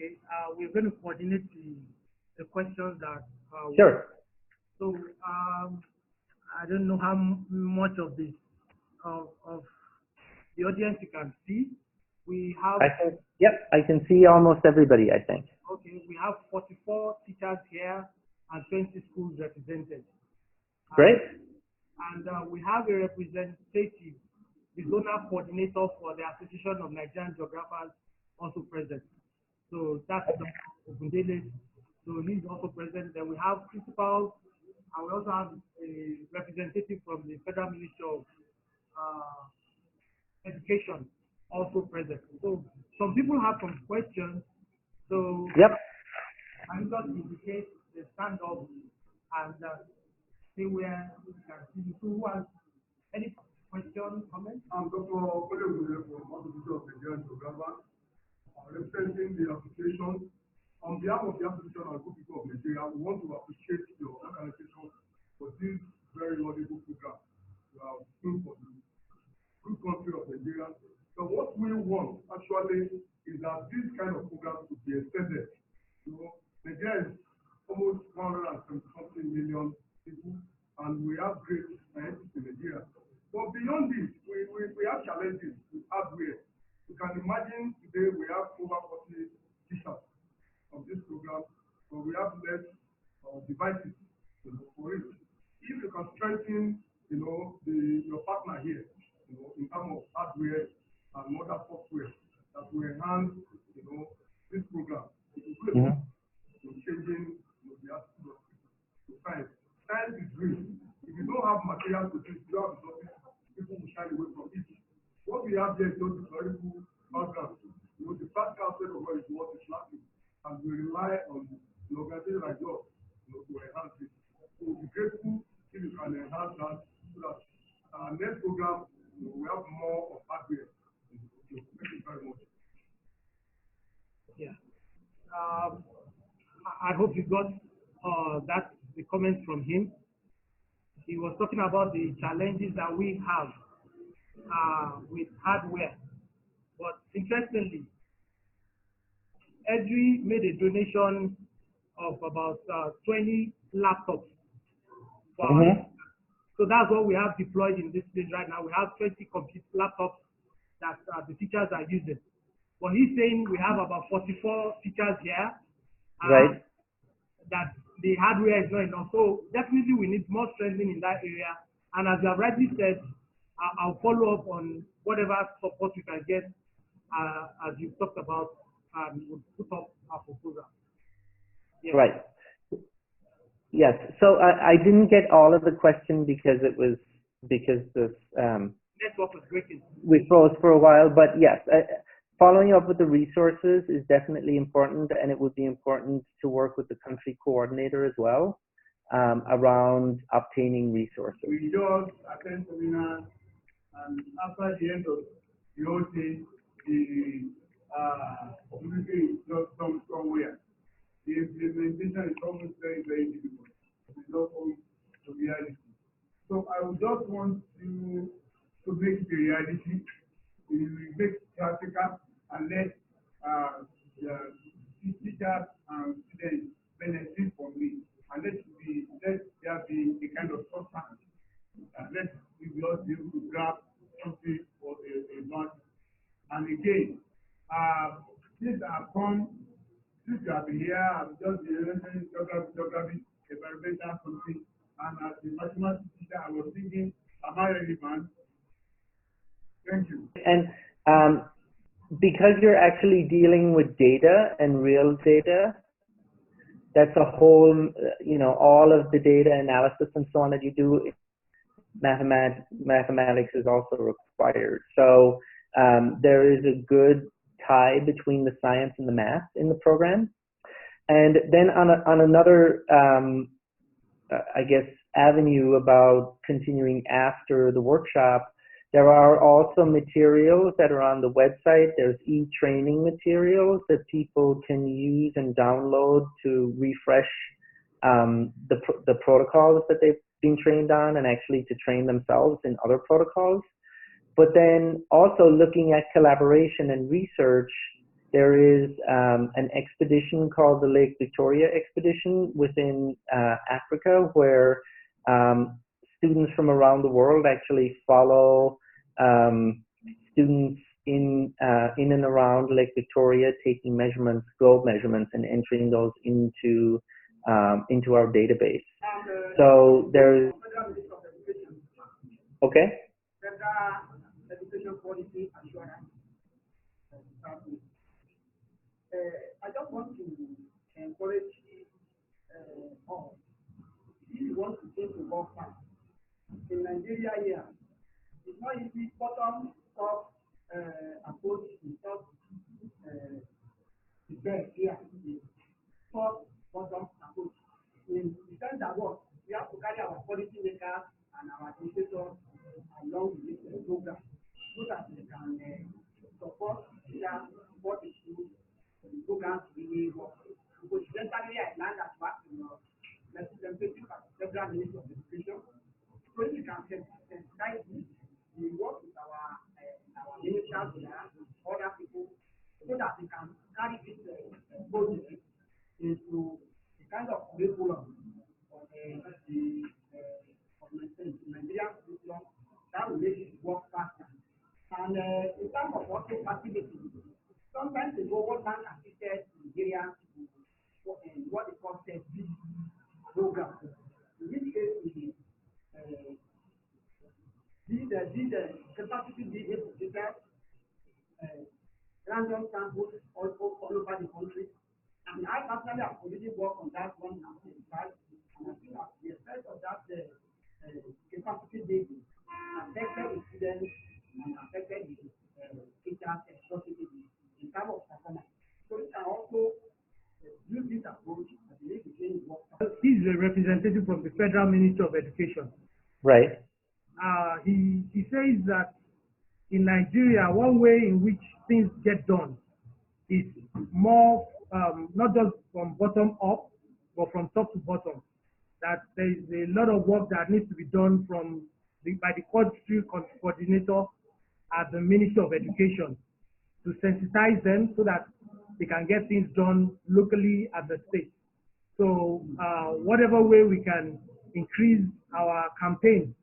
Okay, we're going to coordinate the questions that Sure. so I don't know how much of this of the audience you can see. We have Yep, I can see almost everybody, I think. okay, we have 44 teachers here and 20 schools represented. Great. And we have a representative, the zonal coordinator for the Association of Nigerian Geographers, also present. So that's Ogundele. So he's also present. Then we have principals, and we also have a representative from the Federal Ministry of Education also present. So some people have some questions. So yep. I'm just indicate the stand up and see where we can see. So who has any question, comment? I'm Dr. Ogundele from Association of Nigerian Geographers, representing the association. On behalf of the Association of Good People of Nigeria, we want to appreciate your organization for this very laudable program you have doing for the good country of Nigeria. So what we want actually is that this kind of program should be extended. You know, Nigeria is almost 170 million people, and we have great scientists in Nigeria. But beyond this, we have challenges with hardware. You can imagine today we have over 40 teachers of this program, but we have less devices, for it. If you can strengthen, your partner here, in terms of hardware and other software that will enhance, this program, it will be in changing the attitude of science. Science is real. If you don't have materials to do, you don't have resources, people will shy away from it. What we have here is just historical background. The practical aspect of what is lacking. And we rely on the organization like yours, to enhance it. So we're grateful if you can enhance that so that our next program, we have more of hardware. Thank you very much. Yeah. I hope you got that the comments from him. He was talking about the challenges that we have with hardware. But interestingly, Edri made a donation of about 20 laptops. So that's what we have deployed in this place right now. We have 20 laptops that the teachers are using. But he's saying we have about 44 teachers here. Right. That the hardware is not enough. So definitely we need more strengthening in that area. And as you have rightly said, I'll follow up on whatever support we can get as you talked about, and we'll put up our proposal. Yeah. Right. Yes. So I didn't get all of the question because the network was breaking. We froze for a while, but yes, following up with the resources is definitely important, and it would be important to work with the country coordinator as well around obtaining resources. We just attend seminars, and after the end of the whole thing, the community is just somewhere. The implementation is almost very, very difficult. It's not always to reality. So I would just want you to make the reality, you make practical, and let the teachers and students benefit from it. And let there be a kind of substance. And let we just be able to grab something for a month. And again, since I've come, since you have been here, I'm just learning geography, environmental something, and as a mathematics teacher, I was thinking, am I relevant? Thank you. And because you're actually dealing with data and real data, that's a whole, all of the data analysis and so on that you do, mathematics is also required. So there is a good tie between the science and the math in the program. And then on another, I guess, avenue about continuing after the workshop, there are also materials that are on the website. There's e-training materials that people can use and download to refresh the protocols that they've been trained on, and actually to train themselves in other protocols. But then also looking at collaboration and research, there is an expedition called the Lake Victoria expedition within Africa, where students from around the world actually follow students in and around Lake Victoria, taking measurements, globe measurements, and entering those into our database. So there's okay. Education policy assurance. I just want to encourage all. If you want to take the work fast in Nigeria here, it's not easy. Bottom up approach is not the best here. Top bottom approach. In the sense that what we have to carry our policy makers and our administrators along with this program so that they can support what is good, the programs really work. Because generally I learned that back in representative at Federal Ministry of Education, so if you can sensitize this, we work with our ministers there, other people, so that we can carry this project into the kind of curriculum of the Nigerian curriculum that will make it work faster. And in terms of working facility, sometimes they go what man assisted Nigerians what they call SESB program. In which case, these capacity being able to get random samples all over the country. And I personally have already worked on that one and in fact, and I think the effect of that capacity building affected the students and affected the teachers positively in terms of performance. So we can also use this approach, I believe, to change work. He's a representative from the Federal Ministry of Education. Right. He says that in Nigeria, one way in which things get done is more not just from bottom up, but from top to bottom. That there is a lot of work that needs to be done by the country coordinator at the Ministry of Education to sensitize them so that they can get things done locally at the state. So whatever way we can increase our campaign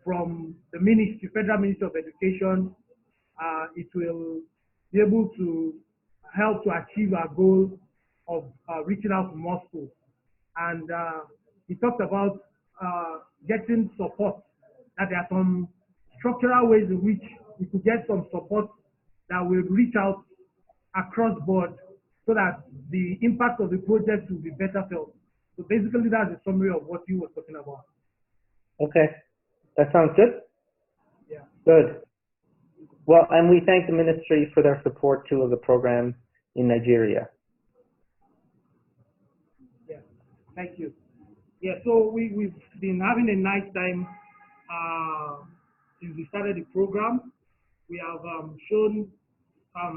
from the ministry, Federal Ministry of Education, it will be able to help to achieve our goal of reaching out to more schools. And he talked about getting support, that there are some structural ways in which we could get some support that will reach out across board so that the impact of the project will be better felt. So basically that's a summary of what you were talking about. Okay, that sounds good. Yeah. Good. Well, and we thank the ministry for their support too of the program in Nigeria. Yeah, thank you. Yeah, so we've been having a nice time since we started the program. We have shown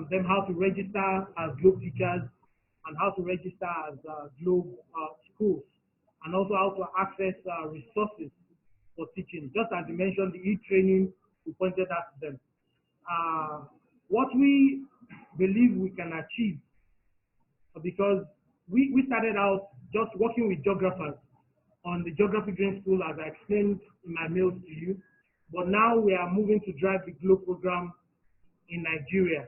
them how to register as Globe teachers and how to register as Globe schools, and also how to access resources for teaching. Just as you mentioned, the e-training, we pointed out to them. What we believe we can achieve, because we started out just working with geographers on the geography green school, as I explained in my mail to you, but now we are moving to drive the Globe program in Nigeria.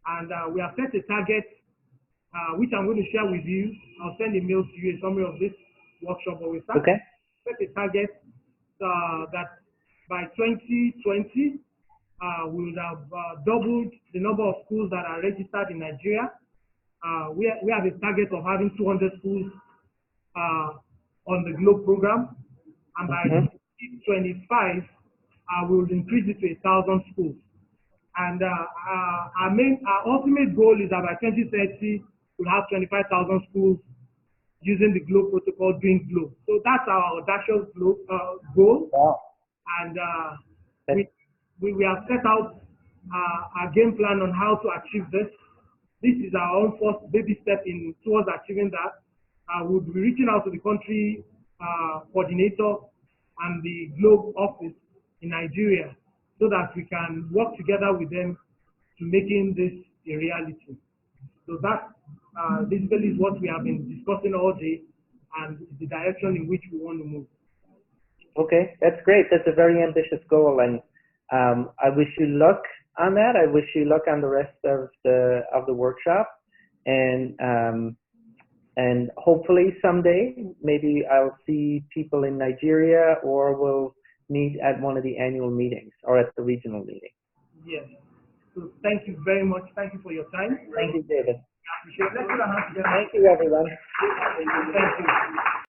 And we have set a target, which I'm going to share with you. I'll send a mail to you, a summary of this workshop, but we set a target that by 2020, we would have doubled the number of schools that are registered in Nigeria. We have a target of having 200 schools on the Globe program, and by 2025, we will increase it to 1,000 schools. And our ultimate goal is that by 2030, we'll have 25,000 schools using the Globe protocol, doing Globe. So that's our audacious goal. Wow. And we have set out our game plan on how to achieve this. This is our own first baby step towards achieving that. We'll be reaching out to the country coordinator and the Globe office in Nigeria so that we can work together with them to making this a reality. So that basically is what we have been discussing all day, and the direction in which we want to move. Okay, that's great. That's a very ambitious goal, and I wish you luck on that. I wish you luck on the rest of the workshop, and hopefully someday maybe I'll see people in Nigeria, or we'll meet at one of the annual meetings or at the regional meeting. Yes. So thank you very much. Thank you for your time. Thank you, David. I appreciate it. Let's put our hands together. Thank you, everyone. Thank you.